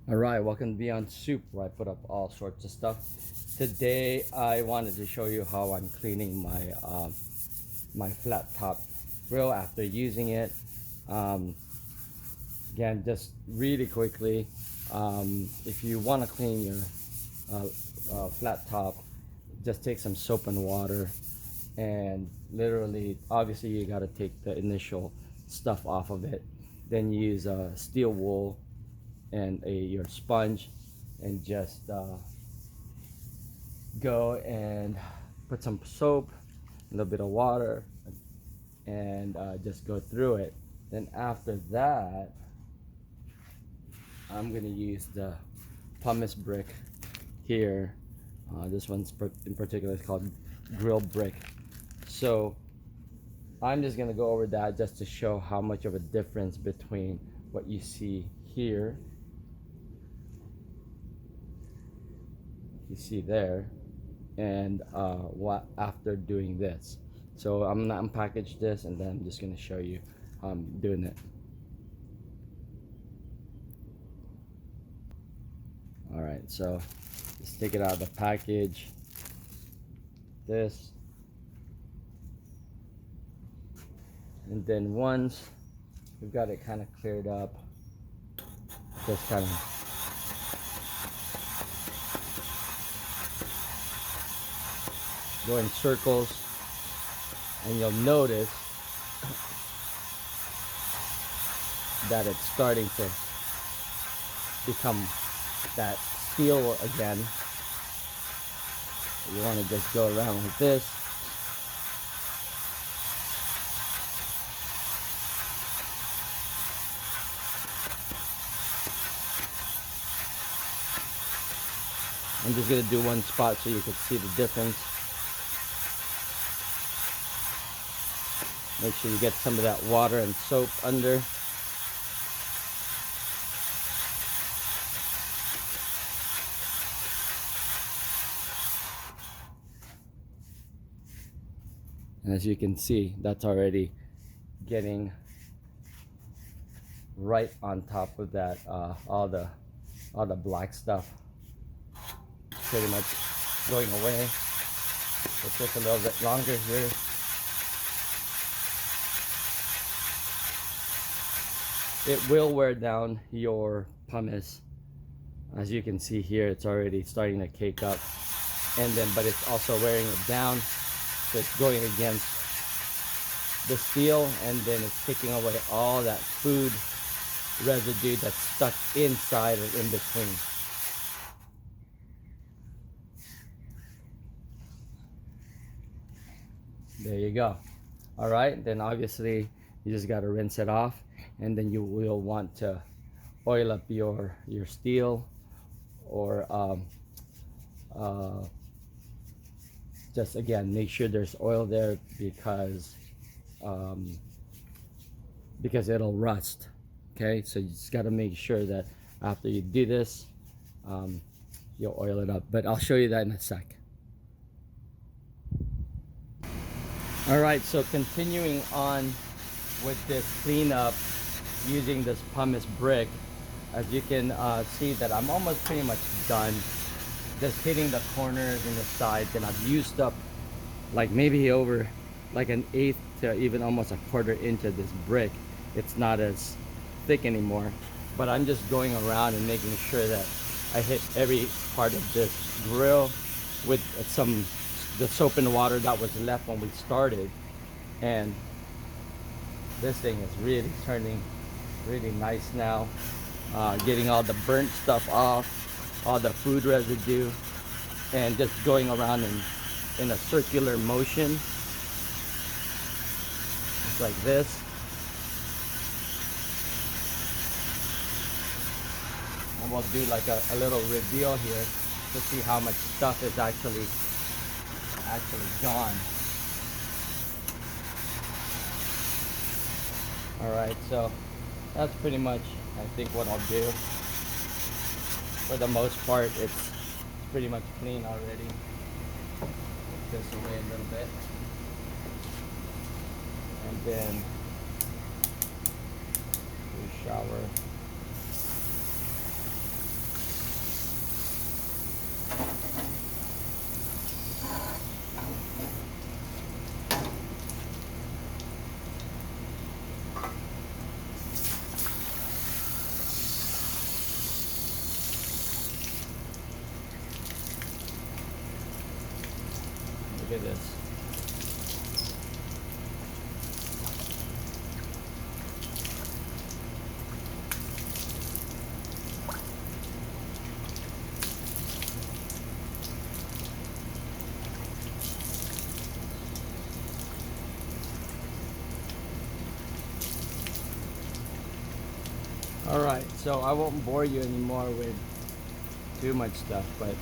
All right, welcome to Beyond Soup, where I put up all sorts of stuff. Today, I wanted to show you how I'm cleaning my flat top grill after using it. Um, Again, just really quickly, if you want to clean your flat top, just take some soap and water, and literally, obviously, you got to take the initial stuff off of it. Then use steel wool and your sponge, and just go and put some soap, a little bit of water, and just go through it. Then after that, I'm gonna use the pumice brick here. This one's in particular is called grill brick. So I'm just gonna go over that just to show how much of a difference between what you see here, you see there, and what after doing this. So I'm gonna unpackage this, and then I'm just gonna show you how I'm doing it. All right, so just take it out of the package, this, and then once we've got it kind of cleared up, just kind of go in circles, and you'll notice that it's starting to become that steel again. You want to just go around like this, I'm just gonna do one spot so you can see the difference. Make sure you get some of that water and soap under. And as you can see, that's already getting right on top of that, all the black stuff pretty much going away. It took a little bit longer here. It will wear down your pumice. As you can see here, it's already starting to cake up, and then but it's also wearing it down, so it's going against the steel, and then it's taking away all that food residue that's stuck inside or in between. There you go. All right, then obviously you just got to rinse it off, and then you will want to oil up your steel, or just again make sure there's oil there, um, because it'll rust. Okay, so you just got to make sure that after you do this, you'll oil it up, but I'll show you that in a sec. All right, so continuing on with this cleanup using this pumice brick, as you can see that I'm almost pretty much done. Just hitting the corners and the sides, and I've used up like maybe over like an eighth to even almost a quarter inch of this brick. It's not as thick anymore, but I'm just going around and making sure that I hit every part of this grill with the soap and water that was left when we started. And this thing is really turning really nice now, getting all the burnt stuff off, all the food residue, and just going around in a circular motion, just like this. And we'll do like a little reveal here to see how much stuff is actually gone. All right, so that's pretty much, I think, what I'll do. For the most part, it's pretty much clean already. Put this away a little bit, and then do a shower. at this. Alright, so I won't bore you anymore with too much stuff, but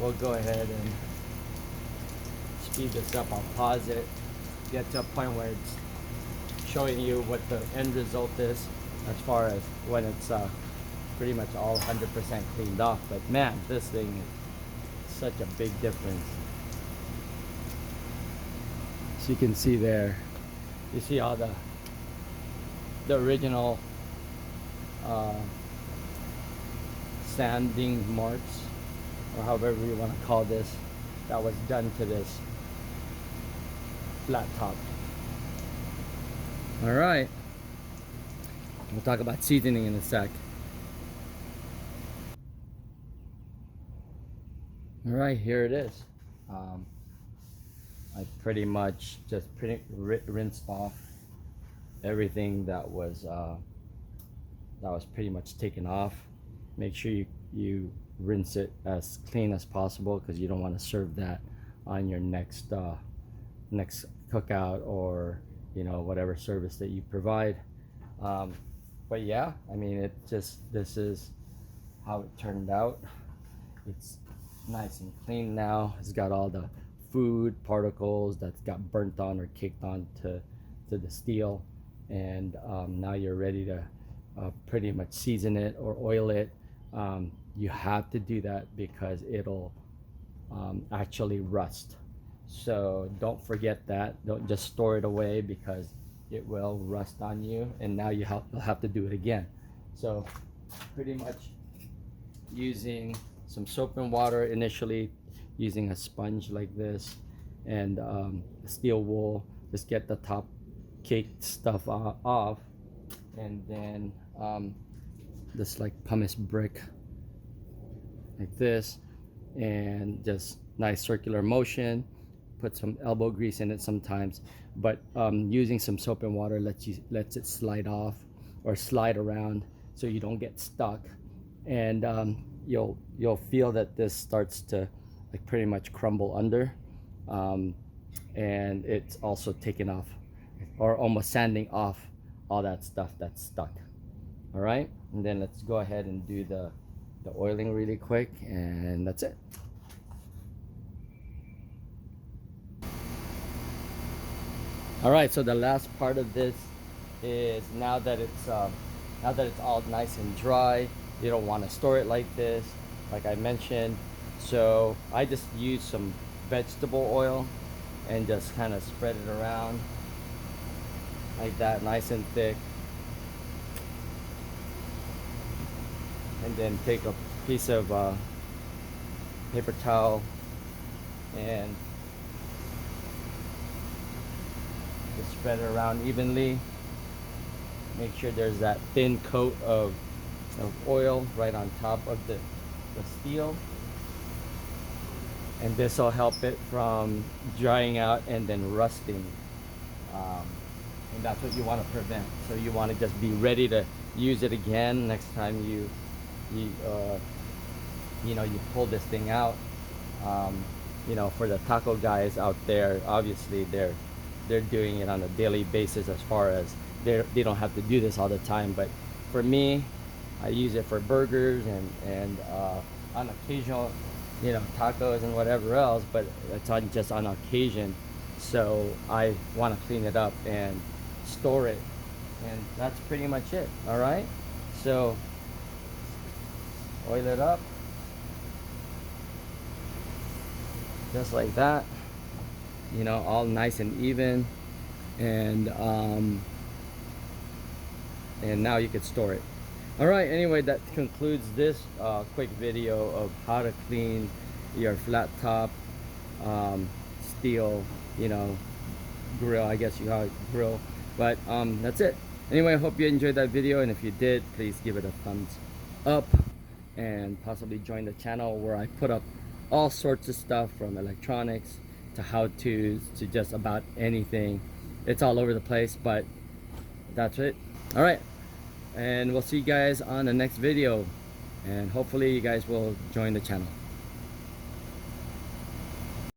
we'll go ahead and speed this up. I'll pause it, get to a point where it's showing you what the end result is as far as when it's pretty much all 100% cleaned off. But man, this thing is such a big difference. So you can see there, you see all the original sanding marks, or however you want to call this, that was done to this flat top. All right, we'll talk about seasoning in a sec. All right, here it is. I pretty much just rinsed off everything that was pretty much taken off. Make sure you rinse it as clean as possible, because you don't want to serve that on your next cookout, or whatever service that you provide. But yeah, I mean, this is how it turned out. It's nice and clean now. It's got all the food particles that got burnt on or kicked on to the steel, and now you're ready to pretty much season it or oil it. You have to do that because it'll actually rust. So don't forget that. Don't just store it away, because it will rust on you, and now you'll have to do it again. So pretty much using some soap and water initially, using a sponge like this, and steel wool, just get the top caked stuff off, and then this like pumice brick like this, and just nice circular motion. Put some elbow grease in it sometimes, but using some soap and water lets it slide off or slide around, so you don't get stuck. And you'll feel that this starts to like pretty much crumble under, and it's also taken off, or almost sanding off all that stuff that's stuck. All right, and then let's go ahead and do the oiling really quick, and that's it. All right, so the last part of this is, now that it's all nice and dry, you don't want to store it like this, like I mentioned. So I just use some vegetable oil and just kind of spread it around like that, nice and thick. And then take a piece of paper towel and just spread it around evenly. Make sure there's that thin coat of oil right on top of the steel, and this will help it from drying out and then rusting, and that's what you want to prevent. So you want to just be ready to use it again next time you pull this thing out. For the taco guys out there, obviously they're doing it on a daily basis, as far as they don't have to do this all the time. But for me, I use it for burgers and on occasional tacos and whatever else, but it's just on occasion. So I want to clean it up and store it, and that's pretty much it. All right, so oil it up just like that, all nice and even, and now you could store it. All right, anyway, that concludes this quick video of how to clean your flat top steel grill, I guess you call it grill. But that's it. Anyway, I hope you enjoyed that video, and if you did, please give it a thumbs up, and possibly join the channel, where I put up all sorts of stuff from electronics to how-tos to just about anything. It's all over the place, but that's it. All right, and we'll see you guys on the next video, and hopefully you guys will join the channel.